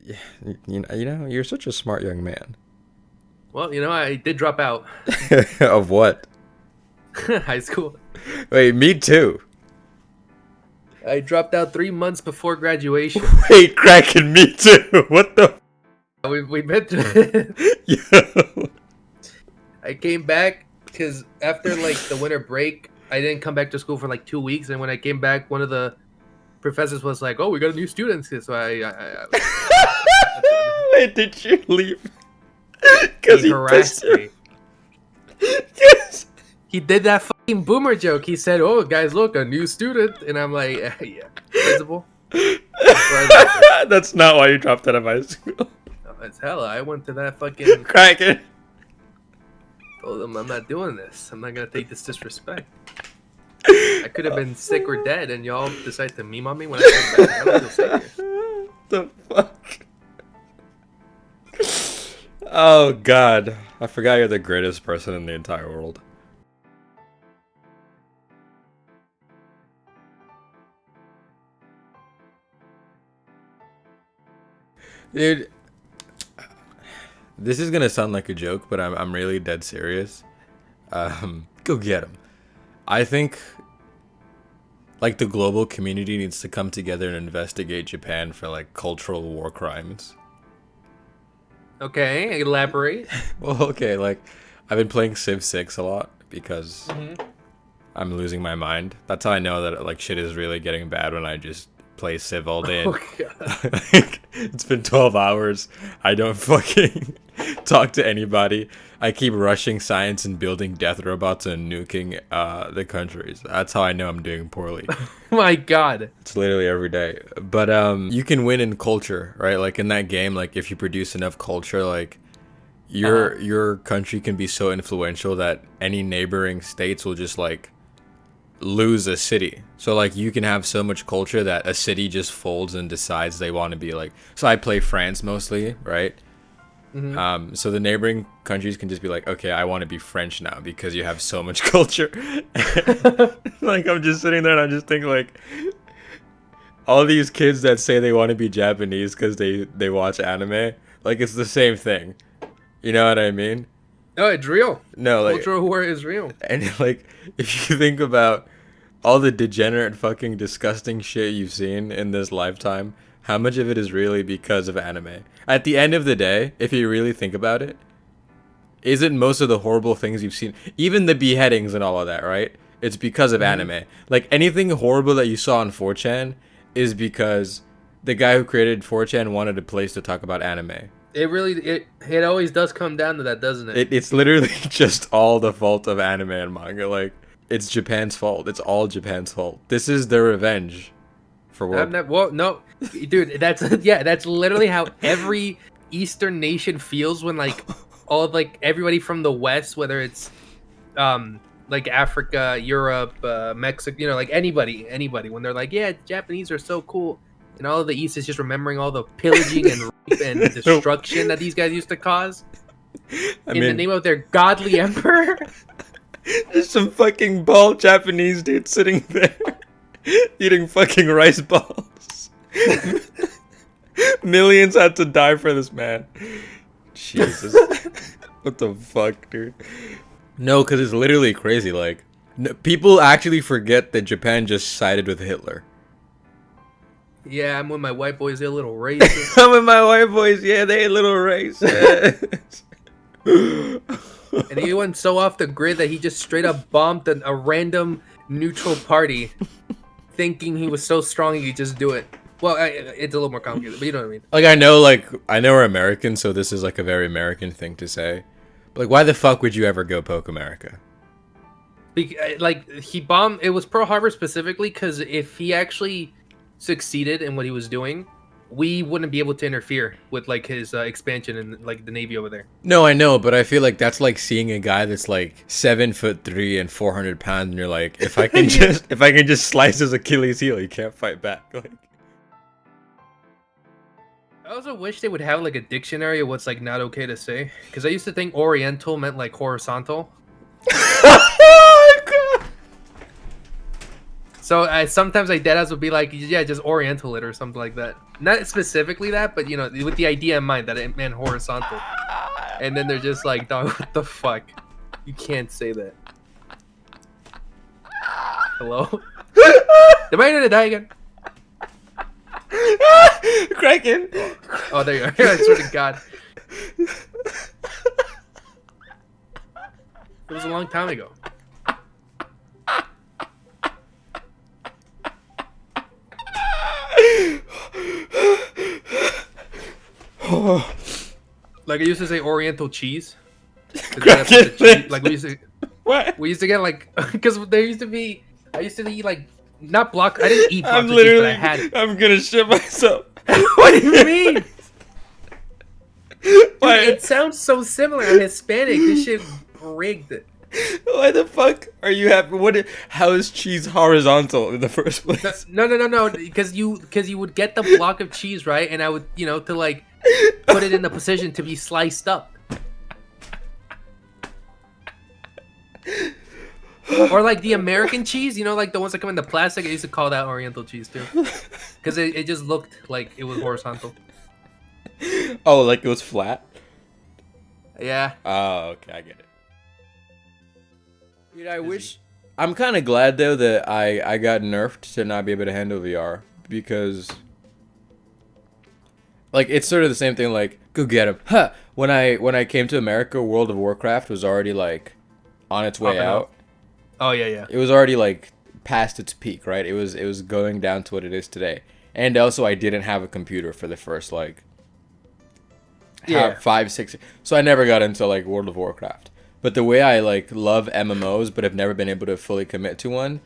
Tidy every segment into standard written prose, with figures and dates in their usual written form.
Yeah, you're such a smart young man. Well, I did drop out Of what? high school. Wait, me too. I dropped out 3 months before graduation. Wait, Kraken, me too. What the? We met. Yo. I came back because after like the winter break, I didn't come back to school for like 2 weeks, and when I came back, one of the professors was like, "Oh, we got a new student." So Wait, did you leave? Because he he pissed harassed you. me. Yes. He did that fucking boomer joke. He said, "Oh, guys, look, a new student," and I'm like, "Yeah, principal." That's not why you dropped out of high school. Oh, it's hella. I went to that fucking. Kraken. Told them I'm not doing this. I'm not gonna take this disrespect. I could have been sick or dead, and y'all decide to meme on me when I come back. I don't feel safe here. The fuck? Oh god, I forgot you're the greatest person in the entire world. Dude, this is gonna sound like a joke, but I'm really dead serious. Go get him. I think like the global community needs to come together and investigate Japan for like cultural war crimes. Okay, elaborate. Well, okay, like I've been playing Civ 6 a lot because I'm losing my mind. That's how I know that like shit is really getting bad when I just play Civ all day. Oh god. Like, it's been 12 hours. I don't fucking talk to anybody. I keep rushing science and building death robots and nuking the countries. That's how I know I'm doing poorly. My god. It's literally every day. But you can win in culture, right? Like in that game, like if you produce enough culture, like your country can be so influential that any neighboring states will just like lose a city. So like you can have so much culture that a city just folds and decides they want to be like. So I play France mostly, right? So the neighboring countries can just be like, okay, I want to be French now because you have so much culture. Like I'm just sitting there and I'm just thinking like, all these kids that say they want to be Japanese because they watch anime, like it's the same thing. You know what I mean? No, it's real. No, like, Cultural war is real. and like if you think about all the degenerate fucking disgusting shit you've seen in this lifetime, how much of it is really because of anime? At the end of the day, if you really think about it, isn't most of the horrible things you've seen, even the beheadings and all of that, right? It's because of anime. Like anything horrible that you saw on 4chan is because the guy who created 4chan wanted a place to talk about anime. It always does come down to that, doesn't it? It's literally just all the fault of anime and manga. Like, it's Japan's fault. It's all Japan's fault. This is their revenge for what? Well, no, dude, that's literally how every Eastern nation feels when like all of like everybody from the West, whether it's like Africa, Europe, Mexico, like anybody, when they're like, yeah, Japanese are so cool, and all of the East is just remembering all the pillaging and rape and destruction that these guys used to cause in the name of their godly emperor. There's some fucking bald Japanese dude sitting there eating fucking rice balls. Millions had to die for this man. Jesus. What the fuck, dude? No, because it's literally crazy. Like, people actually forget that Japan just sided with Hitler. Yeah, I'm with my white boys. They're a little racist. I'm with my white boys. Yeah, they a little racist. And he went so off the grid that he just straight up bombed a random neutral party, thinking he was so strong he could just do it. Well, it's a little more complicated, but you know what I mean. Like, I know we're American, so this is like a very American thing to say. But like, why the fuck would you ever go poke America? Like, he bombed. It was Pearl Harbor specifically because if he actually succeeded in what he was doing, we wouldn't be able to interfere with like his expansion and like the Navy over there. No, I know, but I feel like that's like seeing a guy that's like 7'3" and 400 pounds, and you're like, if I can just slice his Achilles heel, he can't fight back. Like, I also wish they would have like a dictionary of what's like not okay to say, because I used to think Oriental meant like horizontal. So sometimes I deadass would be like, yeah, just oriental it or something like that. Not specifically that, but you know, with the idea in mind that it meant horizontal. And then they're just like, dog, what the fuck? You can't say that. Hello? Am I gonna die again? Kraken. Oh, there you are. I swear to God. It was a long time ago. Like I used to say Oriental cheese. Kraken. Like we used to. What? We used to get like, because there used to be. I used to eat like not block. I didn't eat blocks I'm of cheese, literally. but I had it. I'm gonna shit myself. What do you mean? Why? Dude, it sounds so similar. I'm Hispanic. This shit rigged. Why the fuck are you happy? How is cheese horizontal in the first place? No. Because you would get the block of cheese, right? And I would, you know, to like put it in the position to be sliced up. Or like the American cheese, you know, like the ones that come in the plastic. I used to call that Oriental cheese too, because it just looked like it was horizontal. Oh, like it was flat? Yeah. Oh, okay, I get it. Dude, I wish. I'm kind of glad though that I got nerfed to not be able to handle VR, because like it's sort of the same thing. Like, go get him. Huh. When I came to America, World of Warcraft was already like on its way out. Oh yeah. It was already like past its peak, right? It was going down to what it is today. And also I didn't have a computer for the first like 5, 6. So I never got into like World of Warcraft. But the way I like love MMOs but have never been able to fully commit to one,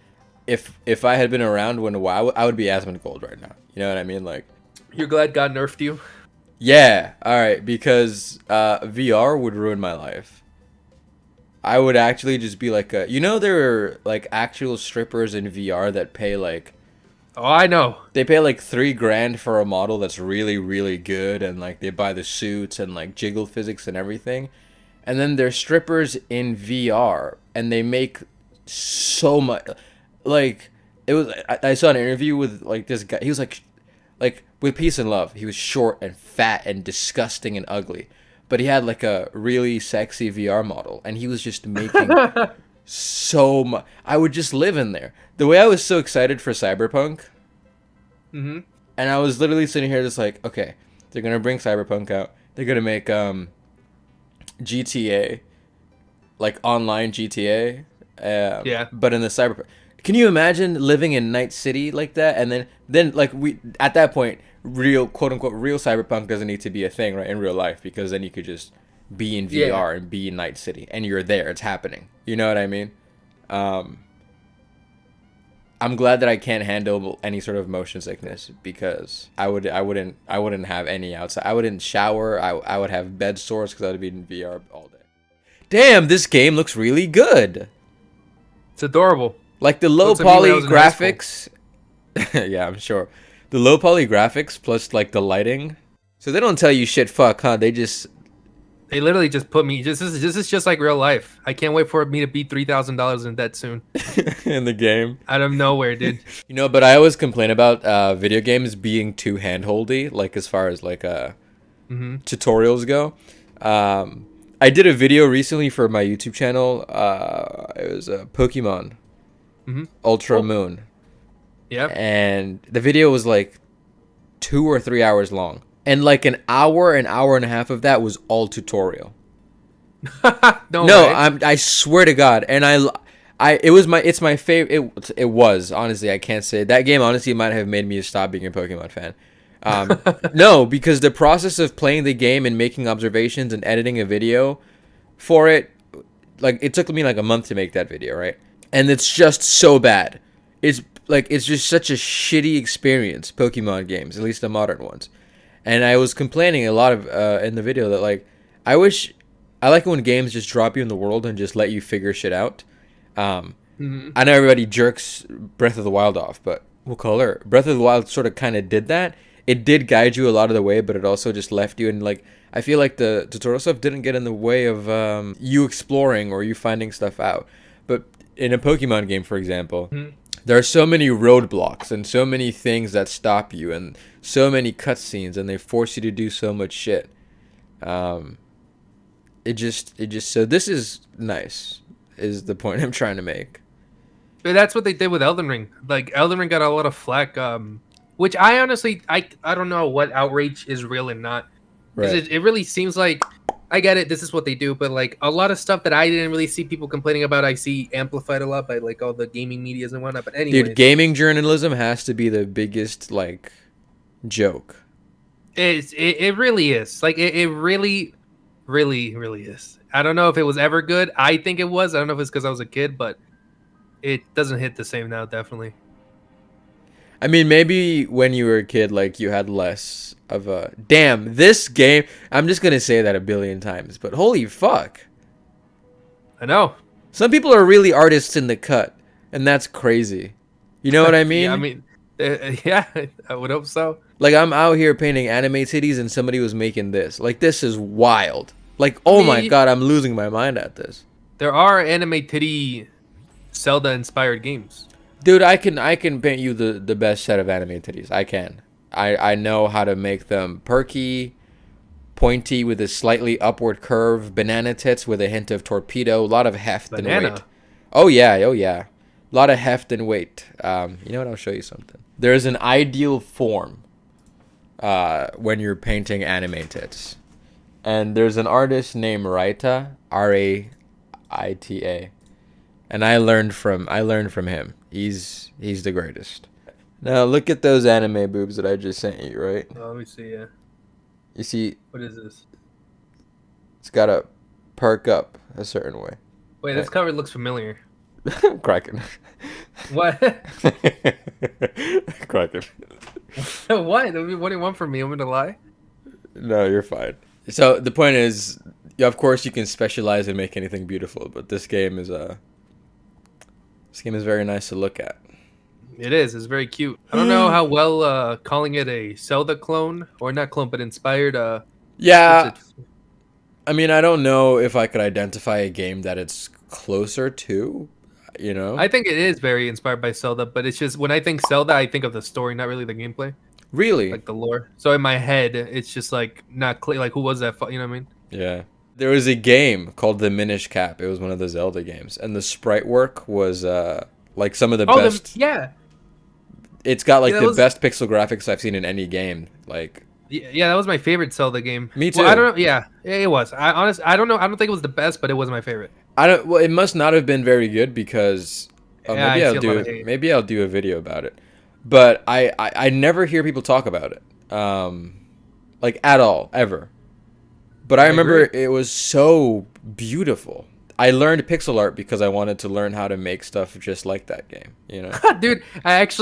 if I had been around when WoW, I would be Asmund Gold right now. You know what I mean? Like, you're glad God nerfed you? Yeah, alright, because VR would ruin my life. I would actually just be like you know, there are like actual strippers in VR that pay like, oh, I know, they pay like $3,000 for a model that's really, really good, and like they buy the suits and like jiggle physics and everything. And then they're strippers in VR and they make so much. Like, it was, I saw an interview with like this guy. He was like with peace and love, he was short and fat and disgusting and ugly, but he had like a really sexy VR model, and he was just making so much. I would just live in there. The way I was so excited for Cyberpunk, and I was literally sitting here just like, okay, they're gonna bring Cyberpunk out. They're gonna make GTA, like online GTA, but in the Cyberpunk. Can you imagine living in Night City like that? And then like we at that point, real quote unquote real Cyberpunk doesn't need to be a thing, right, in real life, because then you could just be in VR and be in Night City and you're there, it's happening. You know what I mean? I'm glad that I can't handle any sort of motion sickness, because I wouldn't have any outside. I wouldn't shower. I would have bed sores because I would be in VR all day. Damn, this game looks really good. It's adorable. Like the low poly graphics. Yeah, I'm sure. The low poly graphics plus like the lighting. So they don't tell you shit fuck, huh? They literally just put me. This is just like real life. I can't wait for me to be $3,000 in debt soon. In the game. Out of nowhere, dude. You know, but I always complain about video games being too handholdy, like as far as like tutorials go. I did a video recently for my YouTube channel. It was Pokemon Ultra Moon. Yeah. And the video was like 2 or 3 hours long. And like an hour and a half of that was all tutorial. I swear to God. And it's my favorite. It was, honestly, I can't say that game honestly might have made me stop being a Pokemon fan. No, because the process of playing the game and making observations and editing a video for it, like it took me like a month to make that video, right? And it's just so bad. It's just such a shitty experience, Pokemon games, at least the modern ones. And I was complaining a lot of in the video that like I like it when games just drop you in the world and just let you figure shit out. I know everybody jerks Breath of the Wild off, but we'll call her. Breath of the Wild sort of kind of did that. It did guide you a lot of the way, but it also just left you, and like I feel like the tutorial stuff didn't get in the way of you exploring or you finding stuff out. But in a Pokemon game, for example, there are so many roadblocks and so many things that stop you and so many cutscenes, and they force you to do so much shit. It just so this is nice is the point I'm trying to make. But that's what they did with Elden Ring. Like Elden Ring got a lot of flack, which I honestly I don't know what outrage is real and not. Because Right. it really seems like I get it. This is what they do, but like a lot of stuff that I didn't really see people complaining about, I see amplified a lot by like all the gaming medias and whatnot. But anyways, Dude, gaming journalism has to be the biggest like joke. it really is. Like it really, really, really is. I don't know if it was ever good. I think it was. I don't know if it's because I was a kid, but it doesn't hit the same now. Definitely. I mean, maybe when you were a kid, like you had less of a damn this game. I'm just gonna say that a billion times, but holy fuck, I know. some people are really artists in the cut, and that's crazy. You know what I mean? Yeah, I mean, yeah, I would hope so. Like I'm out here painting anime titties, and somebody was making this. Like this is wild. Like oh my god, I'm losing my mind at this. There are anime titty Zelda inspired games. Dude, I can paint you the best set of anime titties. I can. I know how to make them perky, pointy with a slightly upward curve, banana tits with a hint of torpedo, a lot of heft and weight. Oh yeah. A lot of heft and weight. You know what? I'll show you something. There's an ideal form when you're painting anime tits. And there's an artist named Raita, Raita. And I learned from him. He's the greatest. Now look at those anime boobs that I just sent you, right? Oh, let me see. Yeah. You see, What is this? it's gotta perk up a certain way. Wait, this cover looks familiar. Kraken. What? Kraken. What? I mean, what do you want from me? I'm gonna lie. No, you're fine. So the point is, of course, you can specialize and make anything beautiful, but this game is very nice to look at. It is. It's very cute. I don't know how well calling it a Zelda clone or not clone, but inspired. Yeah. I mean, I don't know if I could identify a game that it's closer to. You know. I think it is very inspired by Zelda, but it's just when I think Zelda, I think of the story, not really the gameplay. Really? Like the lore. So in my head, it's just like not clear. Like who was that? You know what I mean? Yeah. There was a game called The Minish Cap. It was one of the Zelda games, and the sprite work was like some of the best. Yeah. It's got like the best pixel graphics I've seen in any game. Like. Yeah, that was my favorite Zelda game. Me too. Well, I don't know. Yeah, it was. I don't know. I don't think it was the best, but it was my favorite. Well, it must not have been very good because maybe I'll do a video about it. But I never hear people talk about it, like at all ever. But I remember it was so beautiful. I learned pixel art because I wanted to learn how to make stuff just like that game. You know, dude. That's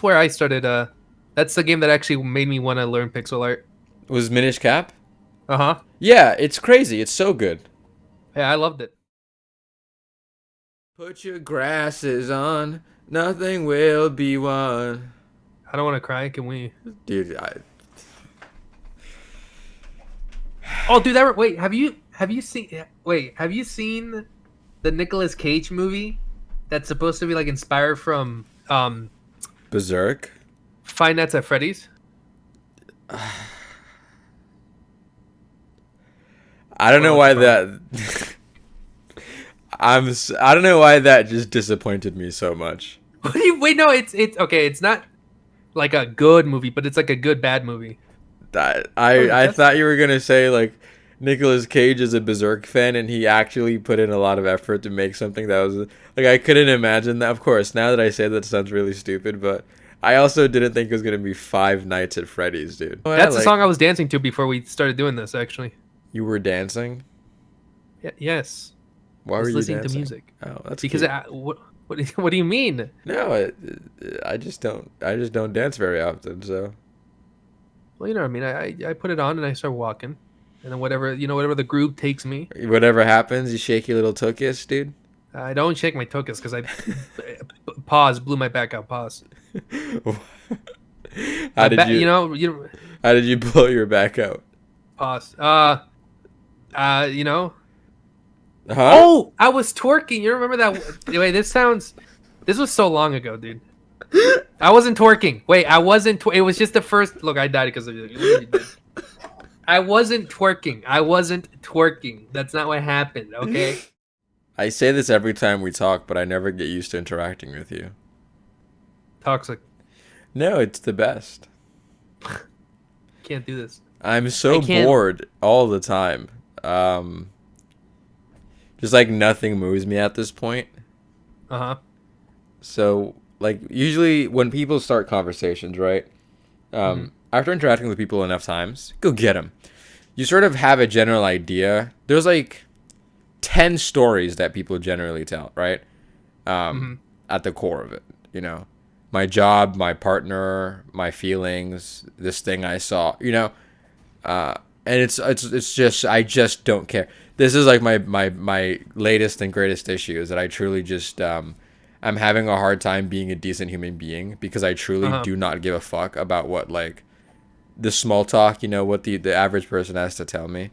where I started. That's the game that actually made me want to learn pixel art. Was Minish Cap? Uh-huh. Yeah, it's crazy. It's so good. Yeah, I loved it. Put your grasses on, nothing will be won. I don't want to cry. Can we? Dude, Oh, dude, wait. Have you seen? Wait, have you seen the Nicolas Cage movie that's supposed to be like inspired from Berserk? Five Nights at Freddy's? I don't know why that. I don't know why that just disappointed me so much. Wait, no, it's okay. It's not like a good movie, but it's like a good bad movie. I thought you were gonna say like Nicolas Cage is a Berserk fan and he actually put in a lot of effort to make something that was like I couldn't imagine that. Of course, now that I say that sounds really stupid, but I also didn't think it was gonna be Five Nights at Freddy's, dude. That's the song I was dancing to before we started doing this. Actually, you were dancing. Yeah. Yes. Why were you listening dancing? to music? Oh, that's because what do you mean? No, I just don't dance very often, so. Well, you know what I mean. I put it on and I start walking, and then whatever the groove takes me. Whatever happens, you shake your little tuchus, dude. I don't shake my tuchus because I blew my back out. Pause. How did you? How did you blow your back out? Pause. Huh? Oh, I was twerking. You remember that? Anyway, this sounds This was so long ago, dude. I wasn't twerking. Wait, I wasn't. It was just the first. Look, I died because of you. I wasn't twerking. I wasn't twerking. That's not what happened. Okay. I say this every time we talk, but I never get used to interacting with you. Toxic. No, it's the best. Can't do this. I'm so bored all the time. Just like nothing moves me at this point. Uh-huh. So like usually when people start conversations, right? After interacting with people enough times, go get them. You sort of have a general idea. There's like 10 stories that people generally tell, right? At the core of it, you know, my job, my partner, my feelings, this thing I saw, you know, and it's just I just don't care. This is like my latest and greatest issue is that I truly just I'm having a hard time being a decent human being because I truly do not give a fuck about what like the small talk, you know, what the average person has to tell me.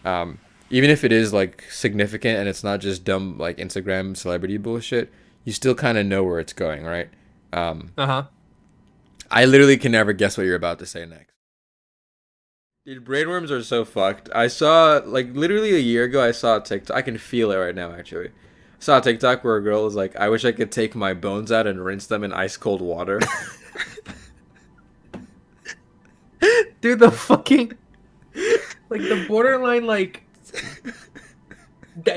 Even if it is like significant and it's not just dumb like Instagram celebrity bullshit, you still kind of know where it's going, right? I literally can never guess what you're about to say next. Dude, brainworms are so fucked. I saw, like, literally a year ago, I saw a TikTok. I can feel it right now, actually. I saw a TikTok where a girl was like, I wish I could take my bones out and rinse them in ice cold water. Dude, the fucking... Like, the borderline, like...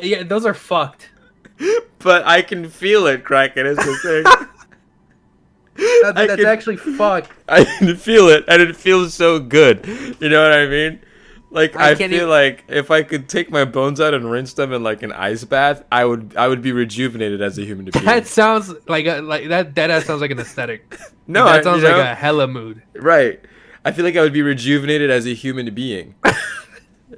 Yeah, those are fucked. But I can feel it, Kraken, is the thing. That's actually fucked. I can feel it, and it feels so good. You know what I mean? Like, I feel like if I could take my bones out and rinse them in, like, an ice bath, I would be rejuvenated as a human being. That sounds like that sounds like an aesthetic. No, that sounds like a hella mood. Right. I feel like I would be rejuvenated as a human being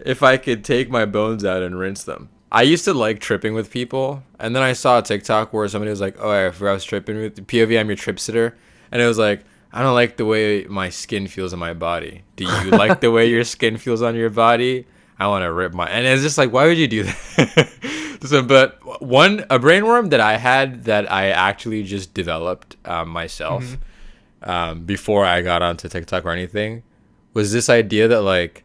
if I could take my bones out and rinse them. I used to like tripping with people, and then I saw a TikTok where somebody was like, oh, I was tripping with POV, I'm your trip sitter. And it was like, I don't like the way my skin feels on my body. Do you like the way your skin feels on your body? I want to rip my... And it's just like, why would you do that? So, but a brainworm that I had that I actually just developed myself before I got onto TikTok or anything was this idea that, like,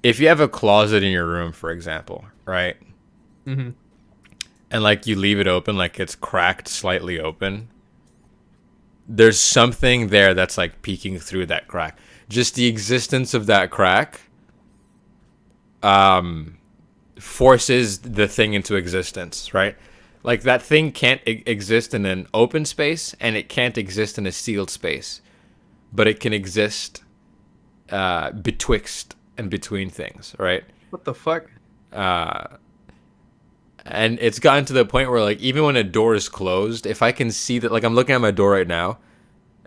if you have a closet in your room, for example, right? And, like, you leave it open, like it's cracked slightly open, there's something there that's, like, peeking through that crack. Just the existence of that crack forces the thing into existence, right? Like, that thing can't exist in an open space, and it can't exist in a sealed space. But it can exist betwixt and between things, right? What the fuck? And it's gotten to the point where, like, even when a door is closed, if I can see that, like, I'm looking at my door right now,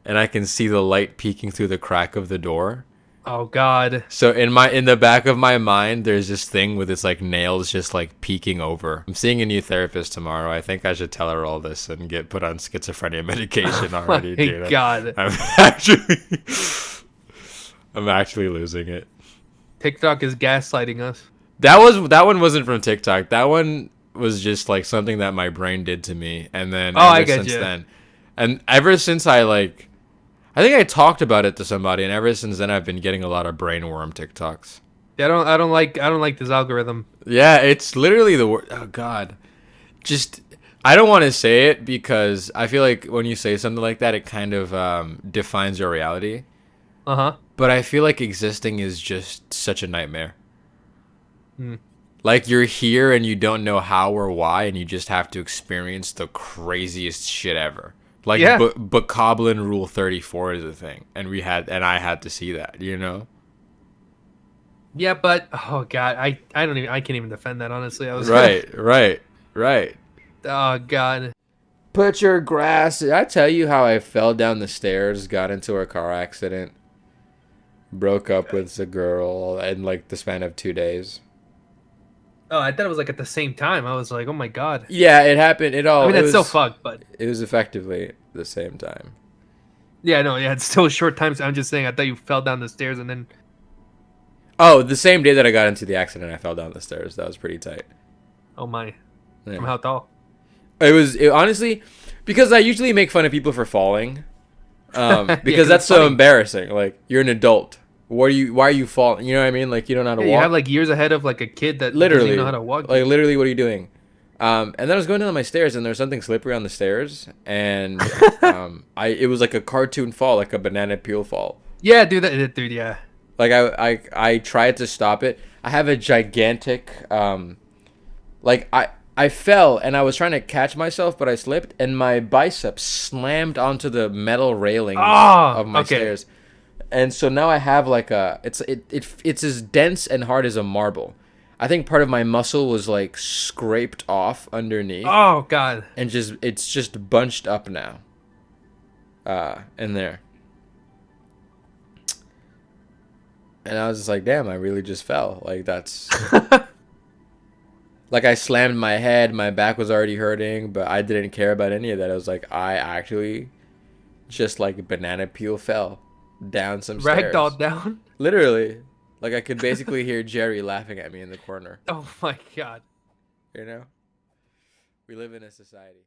and I can see the light peeking through the crack of the door. Oh God. So in the back of my mind, there's this thing with its, like, nails just, like, peeking over. I'm seeing a new therapist tomorrow. I think I should tell her all this and get put on schizophrenia medication already. Oh my God. I'm actually losing it. TikTok is gaslighting us. That one wasn't from TikTok. That one was just, like, something that my brain did to me, and then ever since I think I talked about it to somebody, and ever since then I've been getting a lot of brainworm TikToks. Yeah, I don't like this algorithm. Yeah, it's literally the word. Oh God, just I don't want to say it because I feel like when you say something like that, it kind of defines your reality. But I feel like existing is just such a nightmare. Like, you're here and you don't know how or why, and you just have to experience the craziest shit ever. Like, Bokoblin Rule 34 is a thing, and I had to see that, you know? Yeah, but oh God, I can't even defend that, honestly. I was right. Oh God. Put your grass. Did I tell you how I fell down the stairs, got into a car accident, broke up with a girl in, like, the span of 2 days? Oh, I thought it was, like, at the same time. I was like, oh my God. Yeah, it happened. That's so fucked, but it was effectively the same time. Yeah, no, yeah, it's still a short time. So I'm just saying, I thought you fell down the stairs and then. Oh, the same day that I got into the accident, I fell down the stairs. That was pretty tight. Oh my. Yeah. From how tall? Honestly, Because I usually make fun of people for falling. Because Yeah, that's it's so funny. embarrassing. Like, you're an adult. Why are you falling? You know what I mean? Like, you don't know how to Yeah, you have walk. like years ahead of like a kid that doesn't even know how Literally. to walk Like, yet. literally, what are you doing? And then I was going down my stairs, and there was something slippery on the stairs, and it was like a cartoon fall, like a banana peel fall. Yeah, dude, dude, yeah. Like I tried to stop it. I have a gigantic like I fell and I was trying to catch myself, but I slipped and my bicep slammed onto the metal railings Oh, of my okay. stairs. And so now I have like it's as dense and hard as a marble. I think part of my muscle was like scraped off underneath Oh God. and it's just bunched up now. In there. And I was just like, damn, I really just fell. Like that's like I slammed my head, my back was already hurting, but I didn't care about any of that. I was like, I actually just like banana peel fell down some stairs. Ragdoll down. Literally. Like I could basically hear Jerry laughing at me in the corner. Oh my God. You know? We live in a society.